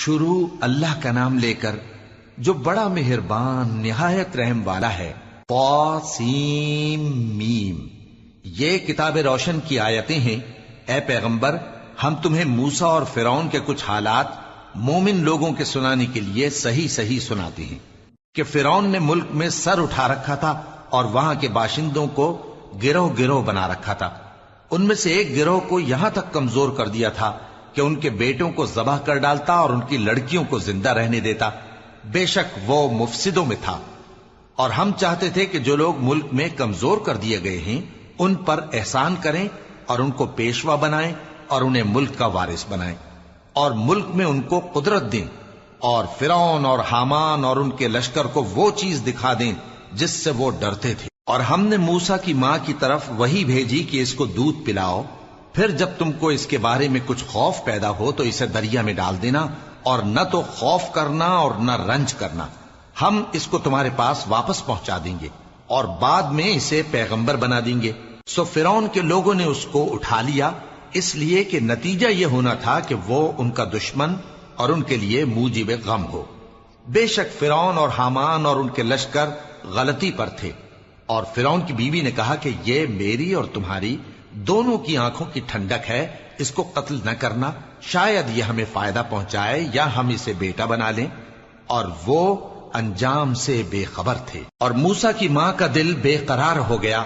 شروع اللہ کا نام لے کر جو بڑا مہربان نہایت رحم والا ہے۔ طاسیم میم، یہ کتاب روشن کی آیتیں ہیں۔ اے پیغمبر، ہم تمہیں موسیٰ اور فرعون کے کچھ حالات مومن لوگوں کے سنانے کے لیے صحیح صحیح سناتے ہیں کہ فرعون نے ملک میں سر اٹھا رکھا تھا اور وہاں کے باشندوں کو گروہ گروہ بنا رکھا تھا۔ ان میں سے ایک گروہ کو یہاں تک کمزور کر دیا تھا کہ ان کے بیٹوں کو ذبح کر ڈالتا اور ان کی لڑکیوں کو زندہ رہنے دیتا۔ بے شک وہ مفسدوں میں تھا، اور ہم چاہتے تھے کہ جو لوگ ملک میں کمزور کر دیے گئے ہیں ان پر احسان کریں اور ان کو پیشوا بنائیں اور انہیں ملک کا وارث بنائیں، اور ملک میں ان کو قدرت دیں، اور فرعون اور حامان اور ان کے لشکر کو وہ چیز دکھا دیں جس سے وہ ڈرتے تھے۔ اور ہم نے موسیٰ کی ماں کی طرف وحی بھیجی کہ اس کو دودھ پلاؤ، پھر جب تم کو اس کے بارے میں کچھ خوف پیدا ہو تو اسے دریا میں ڈال دینا، اور نہ تو خوف کرنا اور نہ رنج کرنا، ہم اس کو تمہارے پاس واپس پہنچا دیں گے اور بعد میں اسے پیغمبر بنا دیں گے۔ سو فرعون کے لوگوں نے اس کو اٹھا لیا، اس لیے کہ نتیجہ یہ ہونا تھا کہ وہ ان کا دشمن اور ان کے لیے موجب غم ہو۔ بے شک فرعون اور حامان اور ان کے لشکر غلطی پر تھے، اور فرعون کی بیوی نے کہا کہ یہ میری اور تمہاری دونوں کی آنکھوں کی ٹھنڈک ہے، اس کو قتل نہ کرنا، شاید یہ ہمیں فائدہ پہنچائے یا ہم اسے بیٹا بنا لیں۔ اور وہ انجام سے بے خبر تھے۔ اور موسیٰ کی ماں کا دل بے قرار ہو گیا،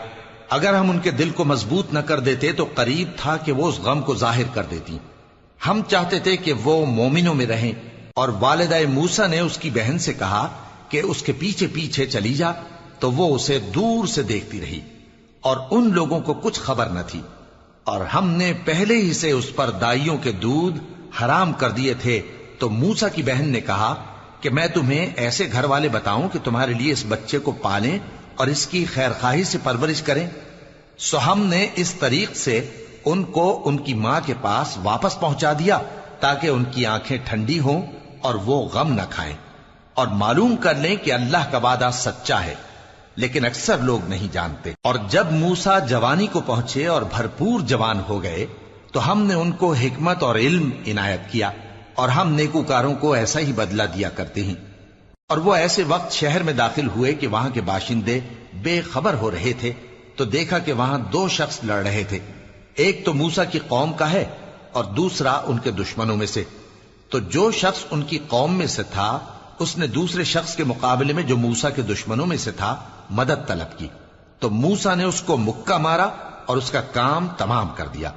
اگر ہم ان کے دل کو مضبوط نہ کر دیتے تو قریب تھا کہ وہ اس غم کو ظاہر کر دیتی۔ ہم چاہتے تھے کہ وہ مومنوں میں رہیں، اور والدہ موسیٰ نے اس کی بہن سے کہا کہ اس کے پیچھے پیچھے چلی جا، تو وہ اسے دور سے دیکھتی رہی، اور ان لوگوں کو کچھ خبر نہ تھی۔ اور ہم نے پہلے ہی سے اس پر دائیوں کے دودھ حرام کر دیے تھے، تو موسیٰ کی بہن نے کہا کہ میں تمہیں ایسے گھر والے بتاؤں کہ تمہارے لیے اس بچے کو پالیں اور اس کی خیر خواہی سے پرورش کریں۔ سو ہم نے اس طریق سے ان کو ان کی ماں کے پاس واپس پہنچا دیا تاکہ ان کی آنکھیں ٹھنڈی ہوں اور وہ غم نہ کھائیں، اور معلوم کر لیں کہ اللہ کا وعدہ سچا ہے، لیکن اکثر لوگ نہیں جانتے۔ اور جب موسیٰ جوانی کو پہنچے اور بھرپور جوان ہو گئے تو ہم نے ان کو حکمت اور علم عنایت کیا، اور ہم نیکوکاروں کو ایسا ہی بدلہ دیا کرتے ہیں۔ اور وہ ایسے وقت شہر میں داخل ہوئے کہ وہاں کے باشندے بے خبر ہو رہے تھے، تو دیکھا کہ وہاں دو شخص لڑ رہے تھے، ایک تو موسیٰ کی قوم کا ہے اور دوسرا ان کے دشمنوں میں سے۔ تو جو شخص ان کی قوم میں سے تھا اس نے دوسرے شخص کے مقابلے میں جو موسیٰ کے دشمنوں میں سے تھا مدد طلب کی، تو موسیٰ نے اس کو مکہ مارا اور اس کا کام تمام کر دیا۔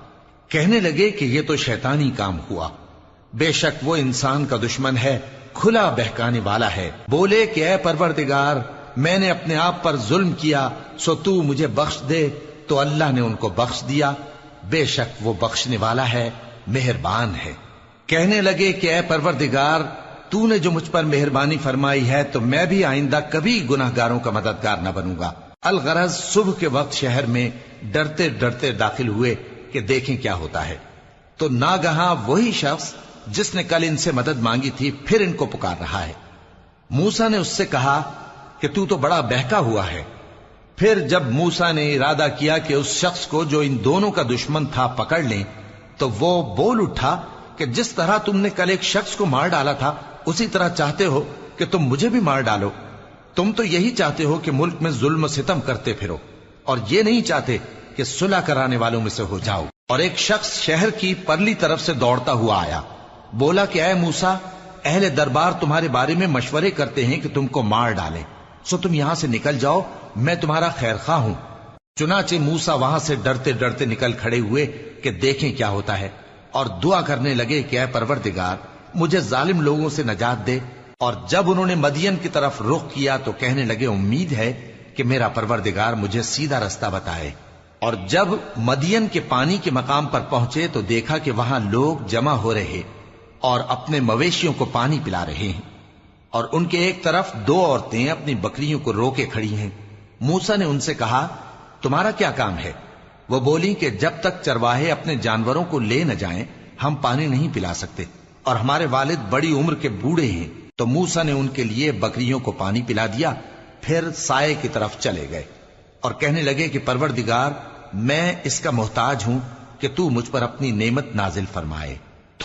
کہنے لگے کہ یہ تو شیطانی کام ہوا، بے شک وہ انسان کا دشمن ہے، کھلا بہکانے والا ہے۔ بولے کہ اے پروردگار، میں نے اپنے آپ پر ظلم کیا، سو تو مجھے بخش دے، تو اللہ نے ان کو بخش دیا، بے شک وہ بخشنے والا ہے، مہربان ہے۔ کہنے لگے کہ اے پروردگار، تو نے جو مجھ پر مہربانی فرمائی ہے تو میں بھی آئندہ کبھی گناہگاروں کا مددگار نہ بنوں گا۔ الغرض صبح کے وقت شہر میں ڈرتے ڈرتے داخل ہوئے کہ دیکھیں کیا ہوتا ہے، تو ناگہاں وہی شخص جس نے کل ان سے مدد مانگی تھی پھر ان کو پکار رہا ہے۔ موسیٰ نے اس سے کہا کہ تو بڑا بہکا ہوا ہے۔ پھر جب موسیٰ نے ارادہ کیا کہ اس شخص کو جو ان دونوں کا دشمن تھا پکڑ لیں، تو وہ بول اٹھا کہ جس طرح تم نے کل ایک شخص کو مار ڈالا تھا اسی طرح چاہتے ہو کہ تم مجھے بھی مار ڈالو۔ تم تو یہی چاہتے ہو کہ ملک میں ظلم و ستم کرتے پھرو، اور یہ نہیں چاہتے کہ صلح کرانے والوں میں سے ہو جاؤ۔ اور ایک شخص شہر کی پرلی طرف سے دوڑتا ہوا آیا، بولا کہ اے موسیٰ، اہل دربار تمہارے بارے میں مشورے کرتے ہیں کہ تم کو مار ڈالیں، سو تم یہاں سے نکل جاؤ، میں تمہارا خیر خواہ ہوں۔ چنانچہ موسیٰ وہاں سے ڈرتے ڈرتے نکل کھڑے ہوئے کہ دیکھیں کیا ہوتا ہے، اور دعا کرنے لگے کہ اے پروردگار، مجھے ظالم لوگوں سے نجات دے۔ اور جب انہوں نے مدین کی طرف رخ کیا تو کہنے لگے امید ہے کہ میرا پروردگار مجھے سیدھا رستہ بتائے۔ اور جب مدین کے پانی کے مقام پر پہنچے تو دیکھا کہ وہاں لوگ جمع ہو رہے اور اپنے مویشیوں کو پانی پلا رہے ہیں، اور ان کے ایک طرف دو عورتیں اپنی بکریوں کو روکے کھڑی ہیں۔ موسیٰ نے ان سے کہا تمہارا کیا کام ہے؟ وہ بولی کہ جب تک چرواہے اپنے جانوروں کو لے نہ جائیں ہم پانی نہیں پلا سکتے، اور ہمارے والد بڑی عمر کے بوڑھے ہیں۔ تو موسیٰ نے ان کے لیے بکریوں کو پانی پلا دیا، پھر سائے کی طرف چلے گئے اور کہنے لگے کہ پروردگار، میں اس کا محتاج ہوں کہ تو مجھ پر اپنی نعمت نازل فرمائے۔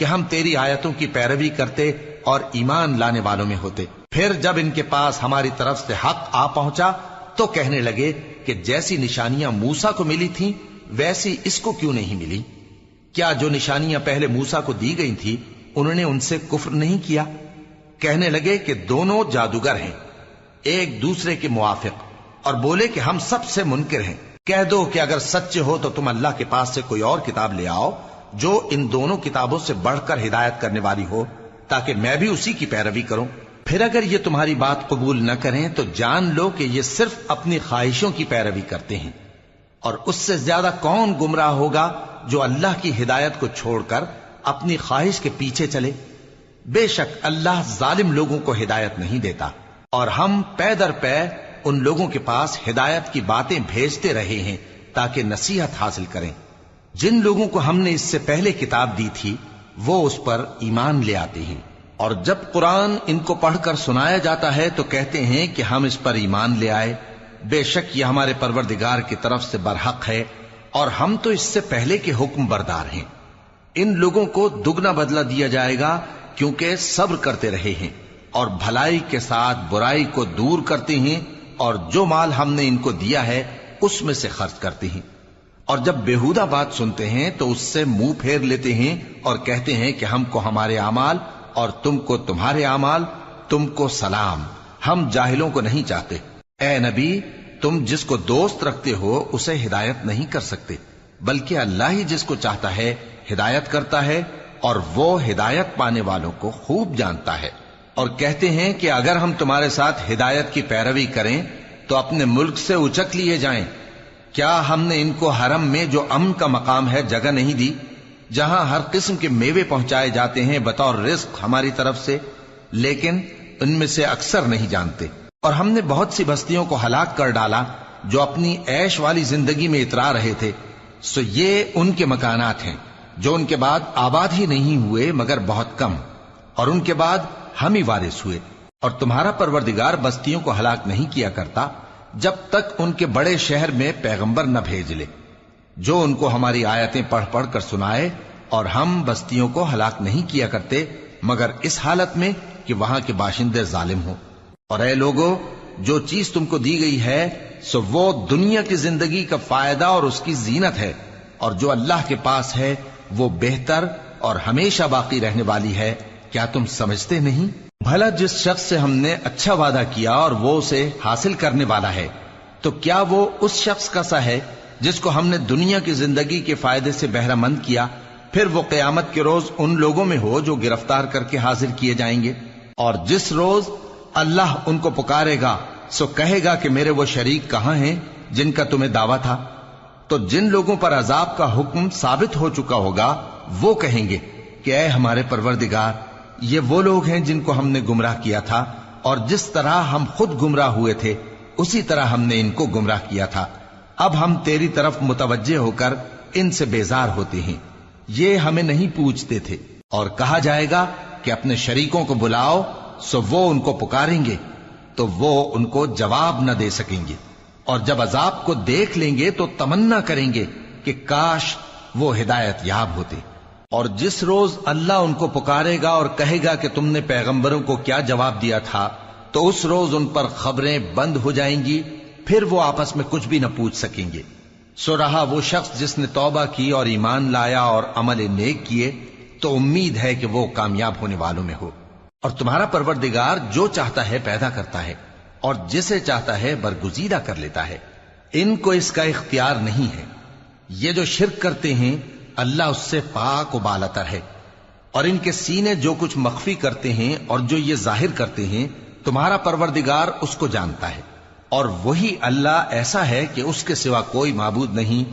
کہ ہم تیری آیتوں کی پیروی کرتے اور ایمان لانے والوں میں ہوتے۔ پھر جب ان کے پاس ہماری طرف سے حق آ پہنچا تو کہنے لگے کہ جیسی نشانیاں موسیٰ کو ملی تھیں ویسی اس کو کیوں نہیں ملی؟ کیا جو نشانیاں پہلے موسیٰ کو دی گئی تھی انہوں نے ان سے کفر نہیں کیا؟ کہنے لگے کہ دونوں جادوگر ہیں، ایک دوسرے کے موافق، اور بولے کہ ہم سب سے منکر ہیں۔ کہہ دو کہ اگر سچے ہو تو تم اللہ کے پاس سے کوئی اور کتاب لے آؤ جو ان دونوں کتابوں سے بڑھ کر ہدایت کرنے والی ہو، تاکہ میں بھی اسی کی پیروی کروں۔ پھر اگر یہ تمہاری بات قبول نہ کریں تو جان لو کہ یہ صرف اپنی خواہشوں کی پیروی کرتے ہیں، اور اس سے زیادہ کون گمراہ ہوگا جو اللہ کی ہدایت کو چھوڑ کر اپنی خواہش کے پیچھے چلے۔ بے شک اللہ ظالم لوگوں کو ہدایت نہیں دیتا، اور ہم پے در پے ان لوگوں کے پاس ہدایت کی باتیں بھیجتے رہے ہیں تاکہ نصیحت حاصل کریں۔ جن لوگوں کو ہم نے اس سے پہلے کتاب دی تھی وہ اس پر ایمان لے آتے ہیں، اور جب قرآن ان کو پڑھ کر سنایا جاتا ہے تو کہتے ہیں کہ ہم اس پر ایمان لے آئے۔ بے شک یہ ہمارے پروردگار کی طرف سے برحق ہے، اور ہم تو اس سے پہلے کے حکم بردار ہیں۔ ان لوگوں کو دگنا بدلہ دیا جائے گا کیونکہ صبر کرتے رہے ہیں اور بھلائی کے ساتھ برائی کو دور کرتے ہیں، اور جو مال ہم نے ان کو دیا ہے اس میں سے خرچ کرتے ہیں۔ اور جب بیہودہ بات سنتے ہیں تو اس سے منہ پھیر لیتے ہیں اور کہتے ہیں کہ ہم کو ہمارے اعمال اور تم کو تمہارے اعمال، تم کو سلام، ہم جاہلوں کو نہیں چاہتے۔ اے نبی، تم جس کو دوست رکھتے ہو اسے ہدایت نہیں کر سکتے، بلکہ اللہ ہی جس کو چاہتا ہے ہدایت کرتا ہے، اور وہ ہدایت پانے والوں کو خوب جانتا ہے۔ اور کہتے ہیں کہ اگر ہم تمہارے ساتھ ہدایت کی پیروی کریں تو اپنے ملک سے اچک لیے جائیں۔ کیا ہم نے ان کو حرم میں جو امن کا مقام ہے جگہ نہیں دی، جہاں ہر قسم کے میوے پہنچائے جاتے ہیں بطور رزق ہماری طرف سے؟ لیکن ان میں سے اکثر نہیں جانتے۔ اور ہم نے بہت سی بستیوں کو ہلاک کر ڈالا جو اپنی عیش والی زندگی میں اترا رہے تھے، سو یہ ان کے مکانات ہیں جو ان کے بعد آباد ہی نہیں ہوئے مگر بہت کم، اور ان کے بعد ہم ہی وارث ہوئے۔ اور تمہارا پروردگار بستیوں کو ہلاک نہیں کیا کرتا جب تک ان کے بڑے شہر میں پیغمبر نہ بھیج لے جو ان کو ہماری آیتیں پڑھ پڑھ کر سنائے، اور ہم بستیوں کو ہلاک نہیں کیا کرتے مگر اس حالت میں کہ وہاں کے باشندے ظالم ہوں۔ اور اے لوگو، جو چیز تم کو دی گئی ہے سو وہ دنیا کی زندگی کا فائدہ اور اس کی زینت ہے، اور جو اللہ کے پاس ہے وہ بہتر اور ہمیشہ باقی رہنے والی ہے۔ کیا تم سمجھتے نہیں؟ بھلا جس شخص سے ہم نے اچھا وعدہ کیا اور وہ اسے حاصل کرنے والا ہے، تو کیا وہ اس شخص کا سا ہے جس کو ہم نے دنیا کی زندگی کے فائدے سے بہرہ مند کیا، پھر وہ قیامت کے روز ان لوگوں میں ہو جو گرفتار کر کے حاضر کیے جائیں گے؟ اور جس روز اللہ ان کو پکارے گا سو کہے گا کہ میرے وہ شریک کہاں ہیں جن کا تمہیں دعویٰ تھا؟ تو جن لوگوں پر عذاب کا حکم ثابت ہو چکا ہوگا وہ کہیں گے کہ اے ہمارے پروردگار، یہ وہ لوگ ہیں جن کو ہم نے گمراہ کیا تھا، اور جس طرح ہم خود گمراہ ہوئے تھے اسی طرح ہم نے ان کو گمراہ کیا تھا۔ اب ہم تیری طرف متوجہ ہو کر ان سے بیزار ہوتے ہیں، یہ ہمیں نہیں پوچھتے تھے۔ اور کہا جائے گا کہ اپنے شریکوں کو بلاؤ، سو وہ ان کو پکاریں گے تو وہ ان کو جواب نہ دے سکیں گے، اور جب عذاب کو دیکھ لیں گے تو تمنا کریں گے کہ کاش وہ ہدایت یاب ہوتے۔ اور جس روز اللہ ان کو پکارے گا اور کہے گا کہ تم نے پیغمبروں کو کیا جواب دیا تھا، تو اس روز ان پر خبریں بند ہو جائیں گی، پھر وہ آپس میں کچھ بھی نہ پوچھ سکیں گے۔ سو رہا وہ شخص جس نے توبہ کی اور ایمان لایا اور عمل نیک کیے تو امید ہے کہ وہ کامیاب ہونے والوں میں ہو۔ اور تمہارا پروردگار جو چاہتا ہے پیدا کرتا ہے، اور جسے چاہتا ہے برگزیدہ کر لیتا ہے، ان کو اس کا اختیار نہیں ہے۔ یہ جو شرک کرتے ہیں اللہ اس سے پاک و بالاتر ہے، اور ان کے سینے جو کچھ مخفی کرتے ہیں اور جو یہ ظاہر کرتے ہیں تمہارا پروردگار اس کو جانتا ہے۔ اور وہی اللہ ایسا ہے کہ اس کے سوا کوئی معبود نہیں،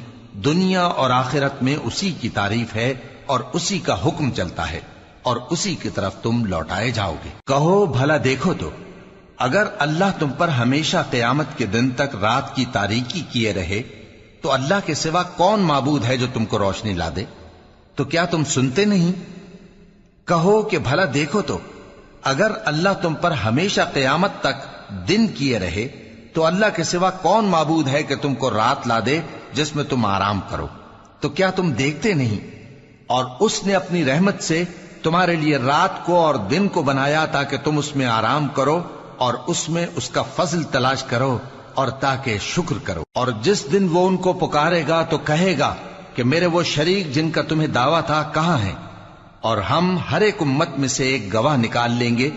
دنیا اور آخرت میں اسی کی تعریف ہے اور اسی کا حکم چلتا ہے، اور اسی کی طرف تم لوٹائے جاؤ گے۔ کہو بھلا دیکھو تو، اگر اللہ تم پر ہمیشہ قیامت کے دن تک رات کی تاریکی کیے رہے تو اللہ کے سوا کون معبود ہے جو تم کو روشنی لا دے؟ تو کیا تم سنتے نہیں؟ کہو کہ بھلا دیکھو تو، اگر اللہ تم پر ہمیشہ قیامت تک دن کیے رہے تو اللہ کے سوا کون معبود ہے کہ تم کو رات لا دے جس میں تم آرام کرو؟ تو کیا تم دیکھتے نہیں؟ اور اس نے اپنی رحمت سے تمہارے لیے رات کو اور دن کو بنایا تاکہ تم اس میں آرام کرو اور اس میں اس کا فضل تلاش کرو اور تاکہ شکر کرو۔ اور جس دن وہ ان کو پکارے گا تو کہے گا کہ میرے وہ شریک جن کا تمہیں دعویٰ تھا کہاں ہیں؟ اور ہم ہر ایک امت میں سے ایک گواہ نکال لیں گے،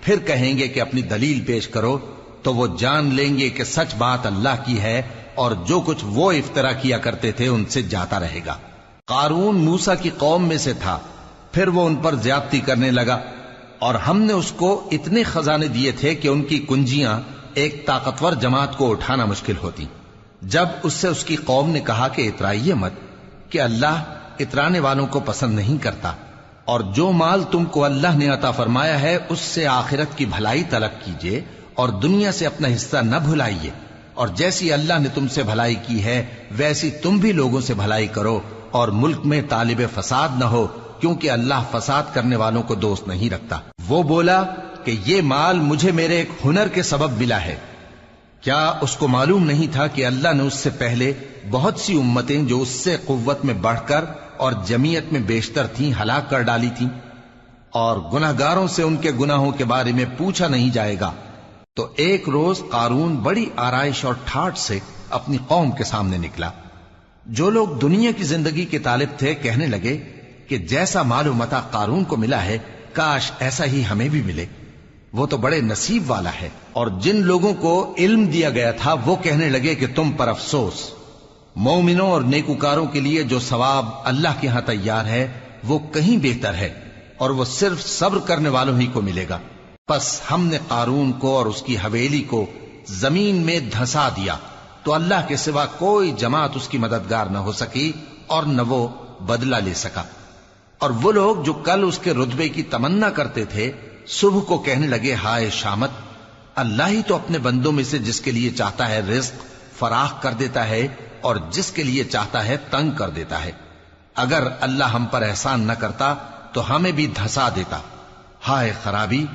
پھر کہیں گے کہ اپنی دلیل پیش کرو، تو وہ جان لیں گے کہ سچ بات اللہ کی ہے اور جو کچھ وہ افترا کیا کرتے تھے ان سے جاتا رہے گا۔ قارون موسیٰ کی قوم میں سے تھا، پھر وہ ان پر زیادتی کرنے لگا، اور ہم نے اس کو اتنے خزانے دیے تھے کہ ان کی کنجیاں ایک طاقتور جماعت کو اٹھانا مشکل ہوتی۔ جب اس سے اس کی قوم نے کہا کہ اترائیے مت، کہ اللہ اترانے والوں کو پسند نہیں کرتا، اور جو مال تم کو اللہ نے عطا فرمایا ہے اس سے آخرت کی بھلائی طلب کیجیے اور دنیا سے اپنا حصہ نہ بھلائیے، اور جیسی اللہ نے تم سے بھلائی کی ہے ویسی تم بھی لوگوں سے بھلائی کرو، اور ملک میں طالب فساد نہ ہو، کیونکہ اللہ فساد کرنے والوں کو دوست نہیں رکھتا۔ وہ بولا کہ یہ مال مجھے میرے ایک ہنر کے سبب ملا ہے۔ کیا اس کو معلوم نہیں تھا کہ اللہ نے اس سے پہلے بہت سی امتیں جو اس سے قوت میں بڑھ کر اور جمعیت میں بیشتر تھیں ہلاک کر ڈالی تھیں، اور گناہگاروں سے ان کے گناہوں کے بارے میں پوچھا نہیں جائے گا؟ تو ایک روز قارون بڑی آرائش اور ٹھاٹھ سے اپنی قوم کے سامنے نکلا۔ جو لوگ دنیا کی زندگی کے طالب تھے کہنے لگے کہ جیسا مال و متاع قارون کو ملا ہے کاش ایسا ہی ہمیں بھی ملے، وہ تو بڑے نصیب والا ہے۔ اور جن لوگوں کو علم دیا گیا تھا وہ کہنے لگے کہ تم پر افسوس، مومنوں اور نیکوکاروں کے لیے جو ثواب اللہ کے ہاں تیار ہے وہ کہیں بہتر ہے، اور وہ صرف صبر کرنے والوں ہی کو ملے گا۔ پس ہم نے قارون کو اور اس کی حویلی کو زمین میں دھسا دیا، تو اللہ کے سوا کوئی جماعت اس کی مددگار نہ ہو سکی اور نہ وہ بدلہ لے سکا۔ اور وہ لوگ جو کل اس کے رتبے کی تمنا کرتے تھے صبح کو کہنے لگے ہائے شامت، اللہ ہی تو اپنے بندوں میں سے جس کے لیے چاہتا ہے رزق فراخ کر دیتا ہے اور جس کے لیے چاہتا ہے تنگ کر دیتا ہے۔ اگر اللہ ہم پر احسان نہ کرتا تو ہمیں بھی دھسا دیتا۔ ہائے خرابی،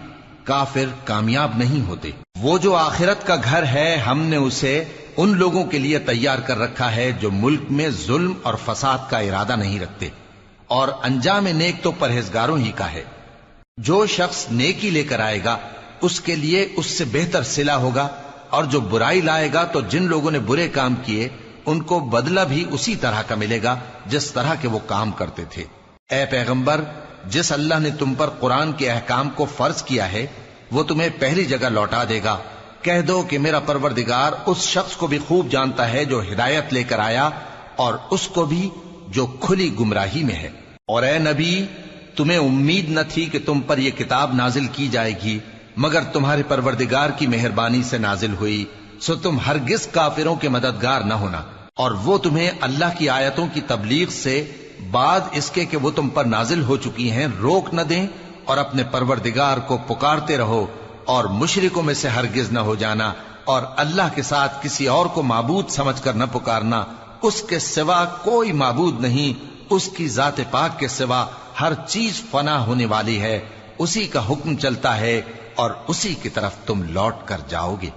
کافر کامیاب نہیں ہوتے۔ وہ جو آخرت کا گھر ہے ہم نے اسے ان لوگوں کے لیے تیار کر رکھا ہے جو ملک میں ظلم اور فساد کا ارادہ نہیں رکھتے، اور انجام نیک تو پرہیزگاروں ہی کا ہے۔ جو شخص نیکی لے کر آئے گا اس کے لیے اس سے بہتر صلہ ہوگا، اور جو برائی لائے گا تو جن لوگوں نے برے کام کیے ان کو بدلہ بھی اسی طرح کا ملے گا جس طرح کے وہ کام کرتے تھے۔ اے پیغمبر، جس اللہ نے تم پر قرآن کے احکام کو فرض کیا ہے وہ تمہیں پہلی جگہ لوٹا دے گا۔ کہہ دو کہ میرا پروردگار اس شخص کو بھی خوب جانتا ہے جو ہدایت لے کر آیا اور اس کو بھی جو کھلی گمراہی میں ہے۔ اور اے نبی، تمہیں امید نہ تھی کہ تم پر یہ کتاب نازل کی جائے گی مگر تمہارے پروردگار کی مہربانی سے نازل ہوئی، سو تم ہرگز کافروں کے مددگار نہ ہونا، اور وہ تمہیں اللہ کی آیتوں کی تبلیغ سے بعد اس کے کہ وہ تم پر نازل ہو چکی ہیں روک نہ دیں، اور اپنے پروردگار کو پکارتے رہو اور مشرکوں میں سے ہرگز نہ ہو جانا، اور اللہ کے ساتھ کسی اور کو معبود سمجھ کر نہ پکارنا، اس کے سوا کوئی معبود نہیں، اس کی ذات پاک کے سوا ہر چیز فنا ہونے والی ہے، اسی کا حکم چلتا ہے اور اسی کی طرف تم لوٹ کر جاؤ گے۔